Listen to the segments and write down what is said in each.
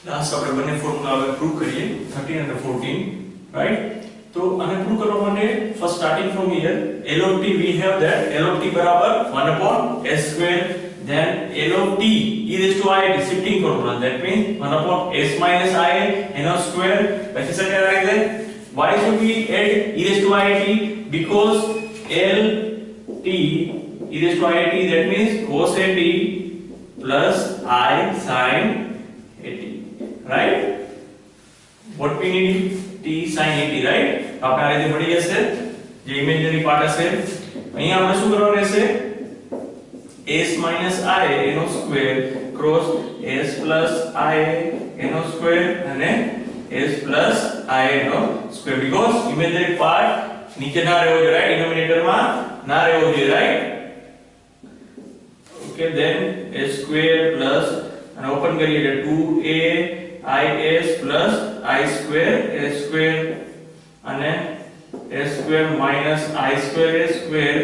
last આપણે બંને formula હવે પ્રૂવ કરીએ 13 અને 14 રાઈટ તો આને પ્રૂવ કરવા માટે first starting from here L of t we have that L of t બરાબર 1 upon s square then L of t e raised to I shifting formula that means 1 upon s minus I n of square લખી શકાય આ રીતે why should we add e raised to I t because L t e raised to I t that means cos a t plus I sin a t right what we need t sin a t right આપણે આ રીતે મળી જશે જે imaginary part હશે અહીંયા આપણે શું કરવાનું રહેશે s minus I એનો square cross s plus I એનો સ્ક્વેર અને s plus I એનો સ્ક્વેર because ઇમેજનરી પાર્ટ નીચે ના રહેવો જોઈએ રાઈટ ડિનોમિનેટર માં ના રહેવો જોઈએ right okay then s square plus અને ઓપન કરીએ એટલે 2a is plus I square s square અને s square minus I square s square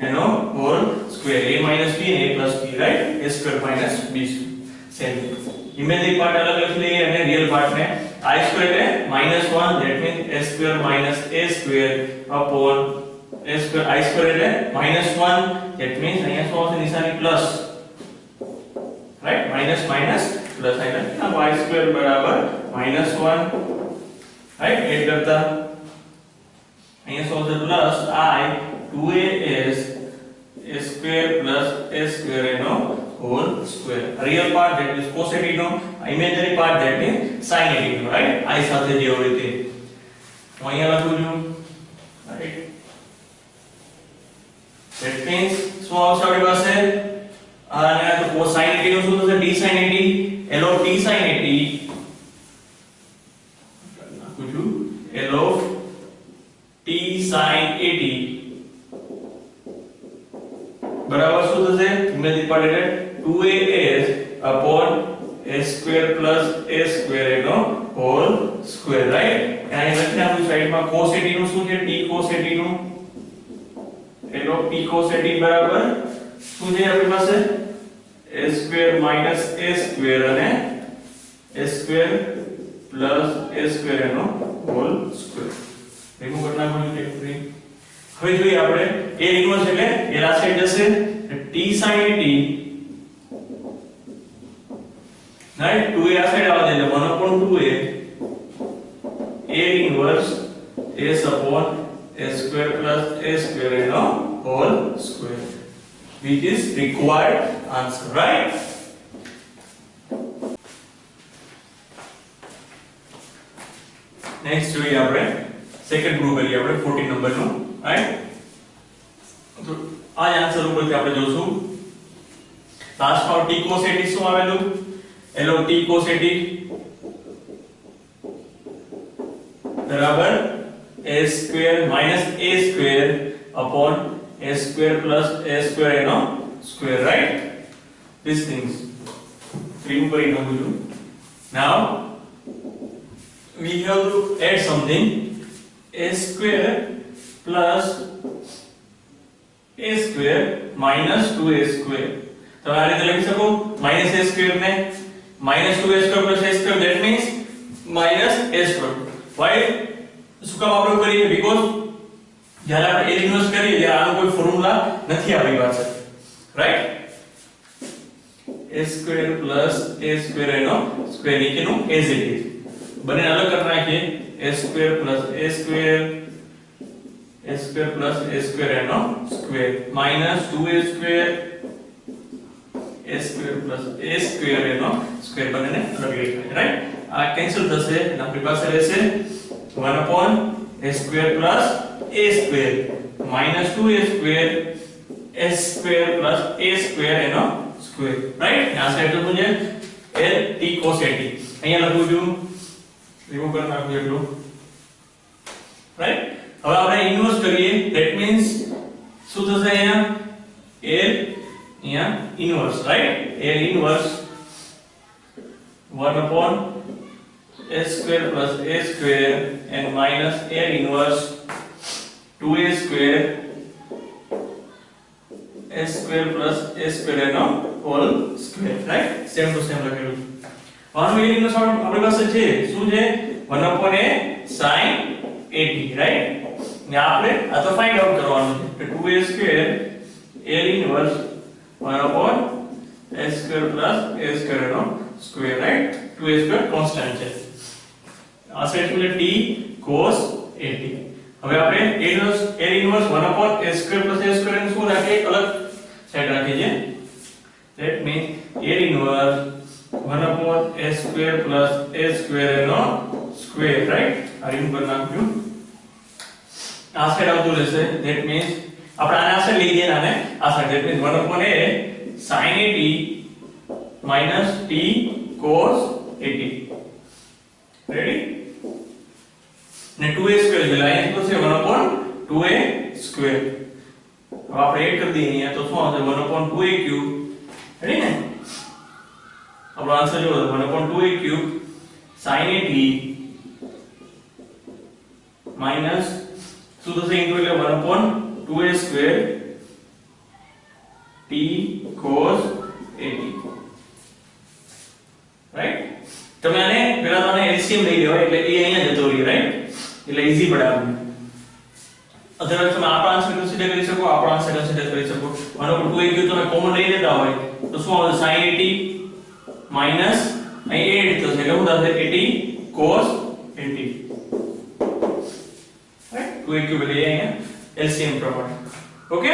એનો whole square a minus b અને a plus b right a square minus b same imaginary part અલગ લખી લઈએ અને real part ને I square એટલે -1 that means s square minus a square upon s square I square એટલે -1 that means અહીંયા શું આવશે નિશાની plus right minus minus plus અહીંયા y square બરાબર -1 right એડ કરતા અહીંયા શું આવશે plus I 2as a square plus a square એનો whole square real part that is cos a t નો imaginary part that is sin a t નો right I સાથે જે હોય તે હું અહીંયા લખું છું right that means શું આવશે આપણી પાસે અને આ તો cos sin a t નો શું થશે d sin a t l of t sin a t લખું છું l of t sin a t બરાબર શું થશે ઇમેજનરી પાર્ટ એટલે 2as upon a square plus a square એનો હોલ સ્ક્વેર રાઈટ અને લખી નાખું સાઈડમાં cos a t નું શું છે t cos a t નું એનો p cos a t બરાબર શું છે આપણી પાસે a square minus a square અને a square plus a square એનો હોલ સ્ક્વેર રિમૂવ કરી નાખવાનું ટેમ્પરરી હવે જોઈએ આપણે a ઇન્વર્સ એટલે એ આ સાઈડ જશે t sin a t right 2a આ સાઈડ આવવા દે 1 upon 2a a inverse s upon a square plus a square એનો whole square which is required answer right next જોઈએ આપણે સેકન્ડ પ્રૂવ કરીએ આપણે 14 નંબર નું રાઈટ તો આ આન્સર ઉપરથી આપણે જોશું લાસ્ટ માં t cos a t શું આવેલું l of t cos a t બરાબર a square minus a square upon a square plus a square એનો square right these things remove કરી નાખું છું now we have to add something a square plus a square minus 2a square તો આ રીતે લખી શકો minus a square ને minus 2a square plus a square that means minus a square why શું કામ આપણે કરીએ because જ્યારે આપણે a ઇન્વર્સ કરીએ ત્યારે આનો કોઈ ફોર્મ્યુલા નથી આપણી પાસે right a square plus a square એનો સ્ક્વેર નીચેનું as it is બંને અલગ કરી નાખીએ a square plus a square plus a square એનો square minus 2a square a square plus a square એનો સ્ક્વેર બંનેને અલગ લખીએ રાઈટ આ કેન્સલ થશે અને આપણી પાસે રહેશે 1 upon a square plus a square minus 2a square s square plus a square એનો સ્ક્વેર રાઈટ આ સાઈડ તો છે l t cos a t અહીંયા લખું છું રિમૂવ કરી નાખું એટલું રાઈટ હવે આપણે ઇન્વર્સ કરીએ that means શું થશે અહીંયા l અહીંયા inverse right l inverse 1 upon a square plus a square and minus l inverse 2a square s square plus a square and whole square right same to same લખેલું 1 મિલી નો સવાલ આપણી પાસે છે શું છે 1 upon a sin 80 રાઈટ ને આપણે આ તો ફાઇન્ડ આઉટ કરવાનું છે તો 2a square L inverse 1 upon a square plus a square નો square right 2a square constant છે આ સાઈડ એટલે t cos 80 હવે આપણે L inverse 1 upon a square plus a square ને શું રાખીએ અલગ સાઈડ રાખીએ છે that means L inverse 1 upon a square plus a square નો square right આ રીમૂવ કરી નાખ્યું આ સાઈડ આવતું રહેશે that means આપણે આને આ સાઈડ લઈ જઈએ અને આ side that means 1 upon a sin 80 minus t cos 80 ready ને 2a square એટલે અહીંયા શું છે 1 upon 2a square હવે આપણે એડ કરી દઈએ અહીંયા તો શું આવશે 1 upon 2a cube ready ને આપણો આન્સર જો 1 upon 2a cube sin 80 minus શું થશે ઇન્ટુ એટલે 1 upon 2a square t cos 80 right તમે આને પહેલા તો આને LCM લઈ લેવાય એટલે એ અહીંયા જતો રહે રાઈટ એટલે ઈઝી પડે આપણને અધરવાઇઝ તમે આપણો આન્સર કન્સિડર કરી શકો આપણો આન્સર કન્સિડર કરી શકો 1 upon 2a cube તમે કોમન લઈ લેતા હોય તો શું આવશે sin 80 minus અહીં 8 થશે એટલે શું થશે 80 cos 80 રાઈટ 2a cube એટલે અહીંયા LCM પ્રમાણે ઓકે